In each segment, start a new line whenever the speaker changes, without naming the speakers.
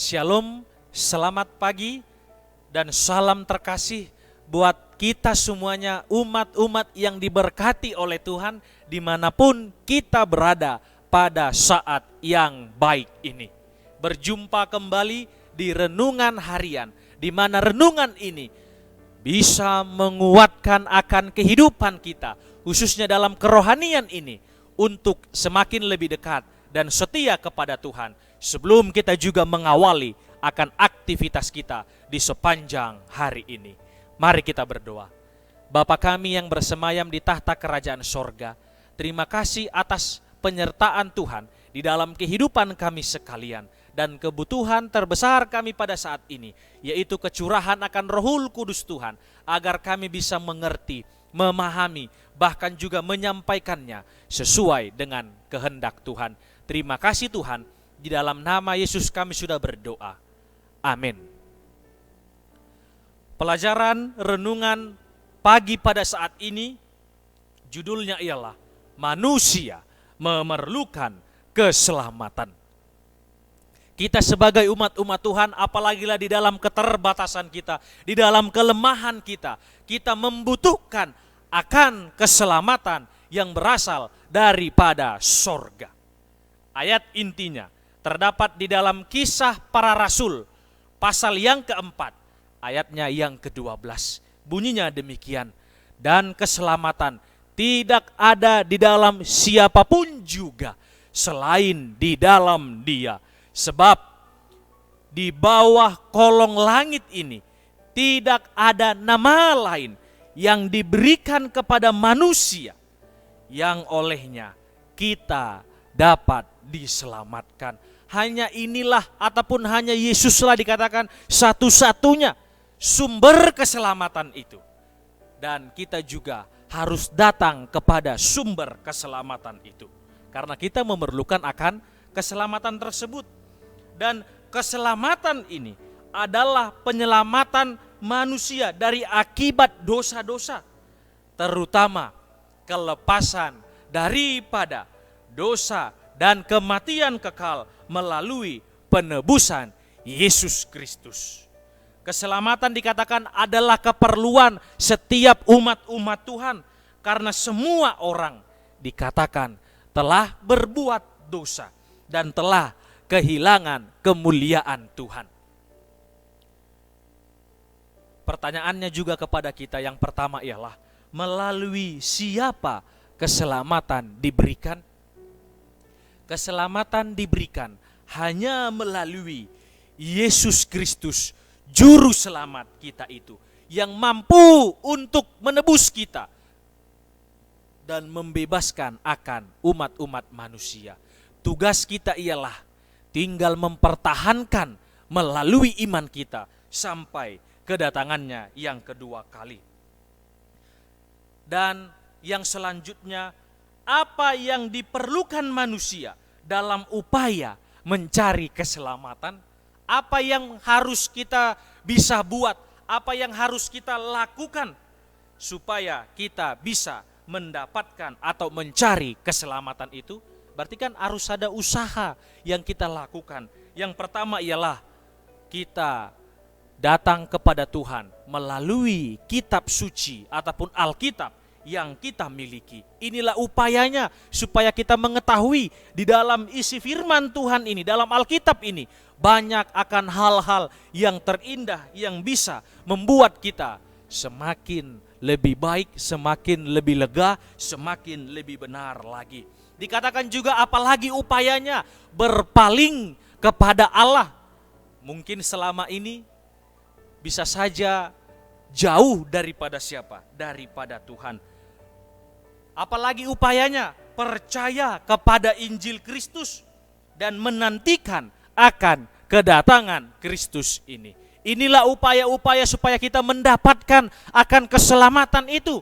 Shalom, selamat pagi, dan salam terkasih buat kita semuanya, umat-umat yang diberkati oleh Tuhan dimanapun kita berada pada saat yang baik ini. Berjumpa kembali di renungan harian, di mana renungan ini bisa menguatkan akan kehidupan kita, khususnya dalam kerohanian ini, untuk semakin lebih dekat dan setia kepada Tuhan, sebelum kita juga mengawali akan aktivitas kita di sepanjang hari ini. Mari kita berdoa. Bapa kami yang bersemayam di tahta kerajaan sorga, terima kasih atas penyertaan Tuhan di dalam kehidupan kami sekalian. Dan kebutuhan terbesar kami pada saat ini, yaitu kecurahan akan Rohul Kudus Tuhan, agar kami bisa mengerti, memahami, bahkan juga menyampaikannya sesuai dengan kehendak Tuhan. Terima kasih Tuhan, di dalam nama Yesus kami sudah berdoa. Amin. Pelajaran renungan pagi pada saat ini, judulnya ialah manusia memerlukan keselamatan. Kita sebagai umat-umat Tuhan, apalagi di dalam keterbatasan kita, di dalam kelemahan kita, kita membutuhkan akan keselamatan yang berasal daripada sorga. Ayat intinya terdapat di dalam Kisah Para Rasul, pasal yang keempat, ayatnya yang ke-12. Bunyinya demikian, dan keselamatan tidak ada di dalam siapapun juga selain di dalam Dia. Sebab di bawah kolong langit ini tidak ada nama lain yang diberikan kepada manusia yang olehnya kita dapat diselamatkan. Hanya inilah ataupun hanya Yesuslah dikatakan satu-satunya sumber keselamatan itu. Dan kita juga harus datang kepada sumber keselamatan itu, karena kita memerlukan akan keselamatan tersebut. Dan keselamatan ini adalah penyelamatan manusia dari akibat dosa-dosa, terutama kelepasan daripada dosa dan kematian kekal melalui penebusan Yesus Kristus. Keselamatan dikatakan adalah keperluan setiap umat-umat Tuhan, karena semua orang dikatakan telah berbuat dosa dan telah kehilangan kemuliaan Tuhan. Pertanyaannya juga kepada kita yang pertama ialah, melalui siapa keselamatan diberikan? Keselamatan diberikan hanya melalui Yesus Kristus, juru selamat kita itu, yang mampu untuk menebus kita dan membebaskan akan umat-umat manusia. Tugas kita ialah tinggal mempertahankan melalui iman kita sampai kedatangannya yang kedua kali. Dan yang selanjutnya, apa yang diperlukan manusia dalam upaya mencari keselamatan? Apa yang harus kita bisa buat? Apa yang harus kita lakukan supaya kita bisa mendapatkan atau mencari keselamatan itu? Berarti kan harus ada usaha yang kita lakukan. Yang pertama ialah kita datang kepada Tuhan melalui kitab suci ataupun Alkitab yang kita miliki. Inilah upayanya supaya kita mengetahui di dalam isi firman Tuhan ini, dalam Alkitab ini, banyak akan hal-hal yang terindah yang bisa membuat kita semakin lebih baik, semakin lebih lega, semakin lebih benar lagi. Dikatakan juga apalagi upayanya, berpaling kepada Allah. Mungkin selama ini bisa saja jauh daripada siapa? Daripada Tuhan. Apalagi upayanya, percaya kepada Injil Kristus dan menantikan akan kedatangan Kristus ini. Inilah upaya-upaya supaya kita mendapatkan akan keselamatan itu.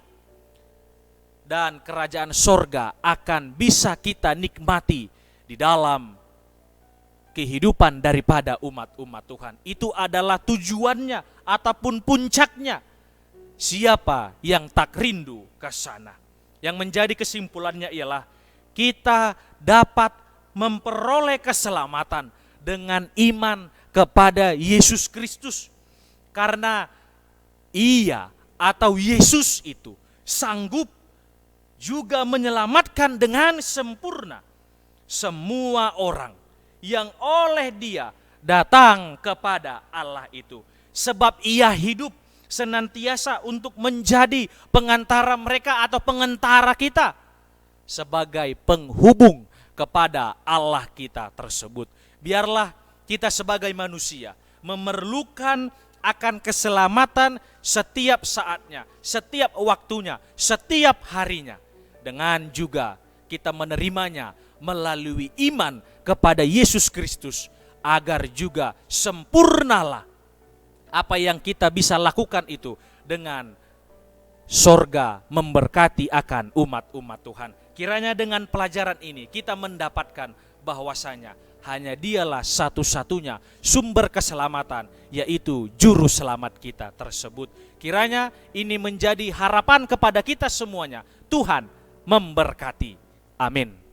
Dan kerajaan sorga akan bisa kita nikmati di dalam kehidupan daripada umat-umat Tuhan. Itu adalah tujuannya ataupun puncaknya. Siapa yang tak rindu ke sana? Yang menjadi kesimpulannya ialah kita dapat memperoleh keselamatan dengan iman kepada Yesus Kristus. Karena Ia atau Yesus itu sanggup juga menyelamatkan dengan sempurna semua orang yang oleh Dia datang kepada Allah itu. Sebab Ia hidup senantiasa untuk menjadi pengantara mereka atau pengantara kita, sebagai penghubung kepada Allah kita tersebut. Biarlah kita sebagai manusia memerlukan akan keselamatan setiap saatnya, setiap waktunya, setiap harinya. Dengan juga kita menerimanya melalui iman kepada Yesus Kristus, agar juga sempurnalah apa yang kita bisa lakukan itu dengan sorga memberkati akan umat-umat Tuhan. Kiranya dengan pelajaran ini kita mendapatkan bahwasanya hanya Dialah satu-satunya sumber keselamatan, yaitu juru selamat kita tersebut. Kiranya ini menjadi harapan kepada kita semuanya. Tuhan memberkati. Amin.